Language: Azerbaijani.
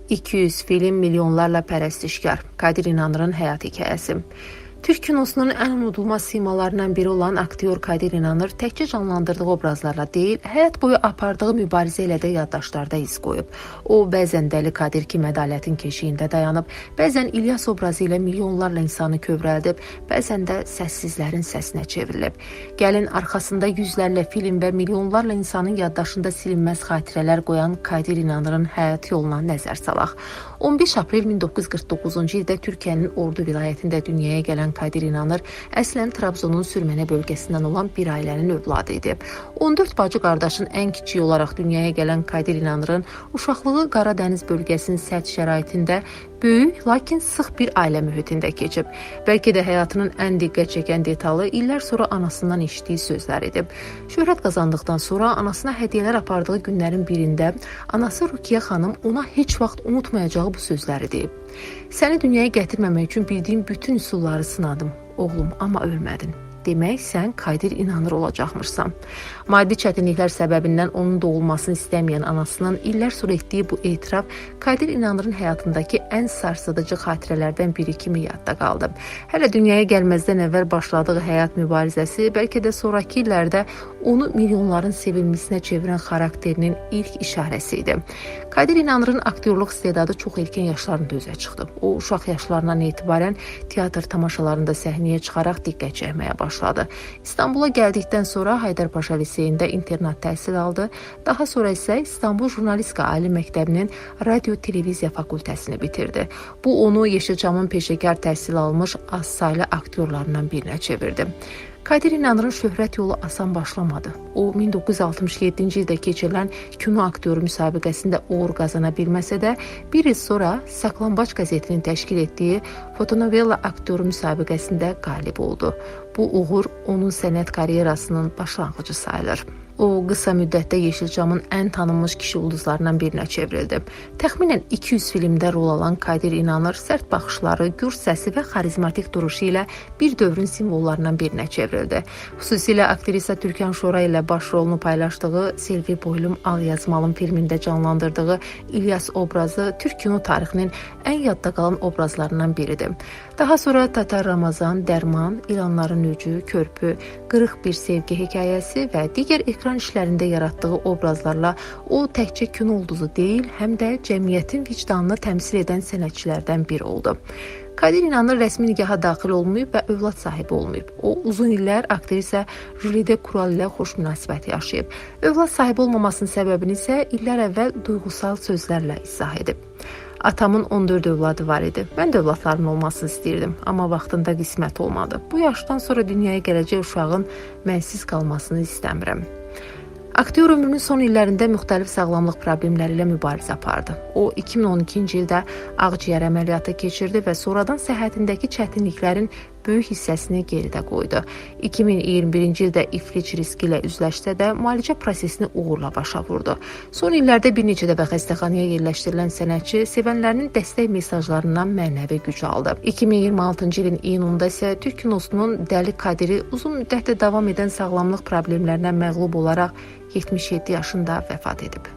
200 film, milyonlarla pərəstişkar. Kadir İnanırın həyat hekayəsi. Türk kinosunun ən unudulmaz simalarından biri olan aktyor Kadir İnanır təkcə canlandırdığı obrazlarla deyil, həyat boyu apardığı mübarizə ilə də yaddaşlarda iz qoyub. O, bəzən Dəli Kadir kimi ədalətin keşiyində dayanıb, bəzən İlyas obrazı ilə milyonlarla insanı kövrəldib, bəzən də səssizlərin səsinə çevrilib. Gəlin arxasında yüzlərlə film və milyonlarla insanın yaddaşında silinməz xatirələr qoyan Kadir İnanırın həyat yoluna nəzər salaq. 15 aprel 1949-cu ildə Türkiyənin Ordu vilayətində dünyaya gələn Kadir İnanır əslən Trabzonun Sürmənə bölgəsindən olan bir ailənin övladı idi. 14 bacı qardaşın ən kiçiyi olaraq dünyaya gələn Kadir İnanırın uşaqlığı Qaradəniz bölgəsinin sərt şəraitində böyük, lakin sıx bir ailə mühitində keçib. Bəlkə də həyatının ən diqqət çəkən detalı illər sonra anasından eşitdiyi sözlər idi. Şöhrət qazandıqdan sonra anasına hədiyyələr apardığı günlərin birində anası Rukiyə xanım ona heç vaxt unutmayacağı bu sözləri deyib. Səni dünyaya gətirməmək üçün bildiyim bütün üsulları sınadım, oğlum, amma ölmədin. Demək, sən Kadir İnanır olacaqmışsan. Maddi çətinliklər səbəbindən onun doğulmasını istəməyən anasının illər sonra etdiyi bu etiraf Kadir İnanırın həyatındakı ən sarsıdıcı xatirələrdən biri kimi yadda qaldı. Hələ dünyaya gəlməzdən əvvəl başladığı həyat mübarizəsi bəlkə də sonrakı illərdə onu milyonların sevilməsinə çevirən xarakterinin ilk işarəsi idi. Kadir İnanırın aktyorluq istedadı çox erkən yaşlarında üzə çıxdı. O, uşaq yaşlarından etibarən teatr tamaşalarında səhnəyə çıxaraq diqqət çəkməyə başladı. İstanbula gəldikdən sonra Haydarpaşa Liseyində internat təhsil aldı. Daha sonra isə İstanbul Jurnalistika Ali Məktəbinin Radio-Televiziya fakültəsini bitirdi. Bu, onu Yeşilçamın peşəkar təhsil almış az saylı aktyorlarından birinə çevirdi. Kadir İnanırın şöhrət yolu asan başlamadı. O, 1967-ci ildə keçirilən kino aktyoru müsabiqəsində uğur qazana bilməsə də, bir il sonra Saklambaç qəzetinin təşkil etdiyi fotonovella aktyoru müsabiqəsində qalib oldu. Bu uğur onun sənət karyerasının başlanğıcı sayılır. O, qısa müddətdə Yeşilçamın ən tanınmış kişi ulduzlarından birinə çevrildi. Təxminən 200 filmdə rol alan Kadir İnanır sərt baxışları, gür səsi və xarizmatik duruşu ilə bir dövrün simvollarından birinə çevrildi. Xüsusilə aktrisa Türkan Şoray ilə baş rolunu paylaşdığı Selvi Boylum Al Yazmalım filmində canlandırdığı İlyas obrazı Türk kino tarixinin ən yadda qalan obrazlarından biridir. Daha sonra Tatar Ramazan, Dərman, İlanların Öcü, Körpü, Qırıq bir sevgi hekayəsi və digər ekran işlərində yaratdığı obrazlarla o təkcə kino ulduzu deyil, həm də cəmiyyətin vicdanını təmsil edən sənətçilərdən biri oldu. Kadir İnanır rəsmi nikaha daxil olmayıb və övlad sahibi olmayıb. O, uzun illər aktrisa Jülide Kural ilə xoş münasibət yaşayıb. Övlad sahibi olmamasının səbəbini isə illər əvvəl duyğusal sözlərlə izah edib. Atamın 14 övladı var idi. Mən də övladlarımın olmasını istəyirdim, amma vaxtında qismət olmadı. Bu yaşdan sonra dünyaya gələcək uşağın mənsiz qalmasını istəmirəm. Aktyor ömrünün son illərində müxtəlif sağlamlıq problemləri ilə mübarizə apardı. O, 2012-ci ildə ağciyər əməliyyatı keçirdi və sonradan səhhətindəki çətinliklərin böyük hissəsini geridə qoydu. 2021-ci ildə iflic riski ilə üzləşsə də müalicə prosesini uğurla başa vurdu. Son illərdə bir neçə dəfə xəstəxanaya yerləşdirilən sənətçi sevənlərinin dəstək mesajlarından mənəvi güc aldı. 2026-cı ilin iyununda isə Türk kinosunun Dəli Kadiri uzun müddətdə davam edən sağlamlıq problemlərinə məğlub olaraq 77 yaşında vəfat edib.